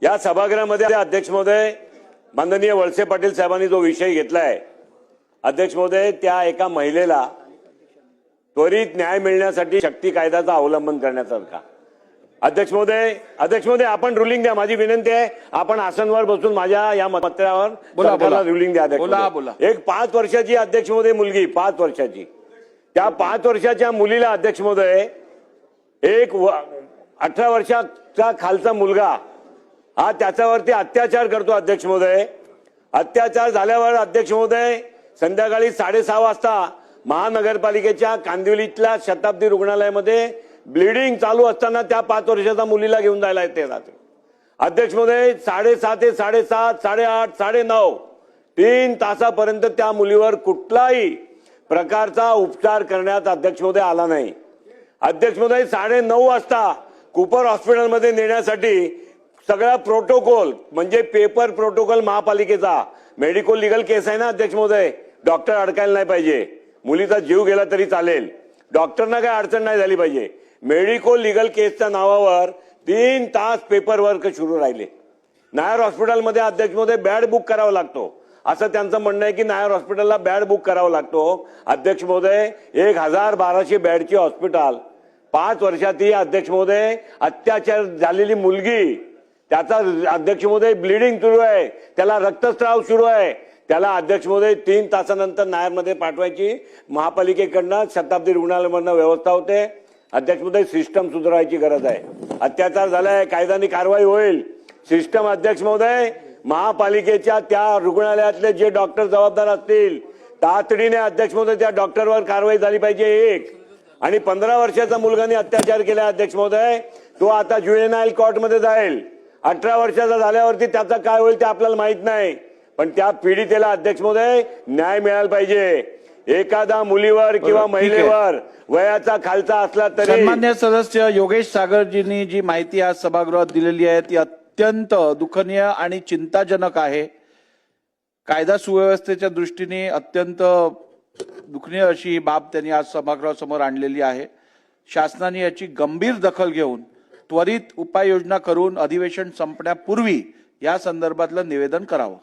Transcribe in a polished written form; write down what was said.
या सभागृहामध्ये अध्यक्ष महोदय माननीय वळसे पाटील साहेबांनी जो विषय घेतलाय, अध्यक्ष महोदय, त्या एका महिलेला त्वरित न्याय मिळण्यासाठी शक्ती कायद्याचा अवलंबन करण्यासारखा. अध्यक्ष महोदय आपण रुलिंग द्या. माझी विनंती आहे, आपण आसनवर बसून माझ्या या पत्रावर सरकारला रुलिंग द्या. एक 5 वर्षाची अध्यक्ष महोदय मुलगी, 5 वर्षाची, त्या 5 वर्षाच्या मुलीला अध्यक्ष महोदय एक 18 वर्षाचा खालचा मुलगा हा त्याच्यावरती अत्याचार करतो. अध्यक्ष महोदय, अत्याचार झाल्यावर अध्यक्ष महोदय संध्याकाळी 6:30 वाजता महानगरपालिकेच्या कांदिवलीतल्या शताब्दी रुग्णालयामध्ये ब्लिडिंग चालू असताना त्या 5 वर्षाच्या मुलीला घेऊन जायला येते रात्री. अध्यक्ष महोदय 6:30 ते 7:30, 8:30, 9:30 3 तासापर्यंत त्या मुलीवर कुठलाही प्रकारचा उपचार करण्यात अध्यक्ष महोदय आला नाही. अध्यक्ष महोदय 9:30 वाजता कुपर हॉस्पिटलमध्ये नेण्यासाठी सगळा प्रोटोकॉल म्हणजे पेपर प्रोटोकॉल महापालिकेचा, मेडिकल लिगल केस आहे ना अध्यक्ष महोदय, डॉक्टर अडकायला नाही पाहिजे, मुलीचा जीव गेला तरी चालेल, डॉक्टरना काय अडचण नाही झाली पाहिजे. मेडिकल लिगल केसच्या नावावर 3 तास पेपर वर्क सुरू राहिले. नायर हॉस्पिटलमध्ये अध्यक्ष महोदय बेड बुक करावा लागतो, असं त्यांचं म्हणणं आहे की नायर हॉस्पिटलला बेड बुक करावा लागतो. अध्यक्ष महोदय 1200 बेडची हॉस्पिटल, 5 वर्षात ही अध्यक्ष महोदय अत्याचार झालेली मुलगी, त्याचा अध्यक्ष महोदय ब्लिडिंग सुरू आहे, त्याला रक्तस्राव सुरू आहे, त्याला अध्यक्ष महोदय 3 तासानंतर नायरमध्ये पाठवायची महापालिकेकडनं शताब्दी रुग्णालयामधनं व्यवस्था होते. अध्यक्ष महोदय सिस्टम सुधारायची गरज आहे. अत्याचार झालाय, कायद्याने कारवाई होईल. सिस्टम अध्यक्ष महोदय महापालिकेच्या त्या रुग्णालयातले जे डॉक्टर जबाबदार असतील तातडीने अध्यक्ष महोदय त्या डॉक्टरवर कारवाई झाली पाहिजे. एक आणि 15 वर्षाचा मुलगाने अत्याचार केला अध्यक्ष महोदय, तो आता ज्युएनाइल कोर्टमध्ये जाईल. 18 वर्षाचा झाल्यावरती त्याचा काय होईल ते आपल्याला माहित नाही, पण त्या पीडितेला अध्यक्ष महोदय न्याय मिळाला पाहिजे. एखादा मुलीवर किंवा महिलेवर वयाचा खालचा असला तरी. सन्मान्य सदस्य योगेश सागरजींनी जी माहिती आज सभागृहात दिलेली आहे ती अत्यंत दुःखनीय आणि चिंताजनक आहे. कायदा सुव्यवस्थेच्या दृष्टीने अत्यंत दुःखनीय अशी बाब त्यांनी आज सभागृहासमोर आणलेली आहे. शासनाने याची गंभीर दखल घेऊन त्वरित उपाययोजना करून अधिवेशन संपण्यापूर्वी या संदर्भातलं निवेदन करावं.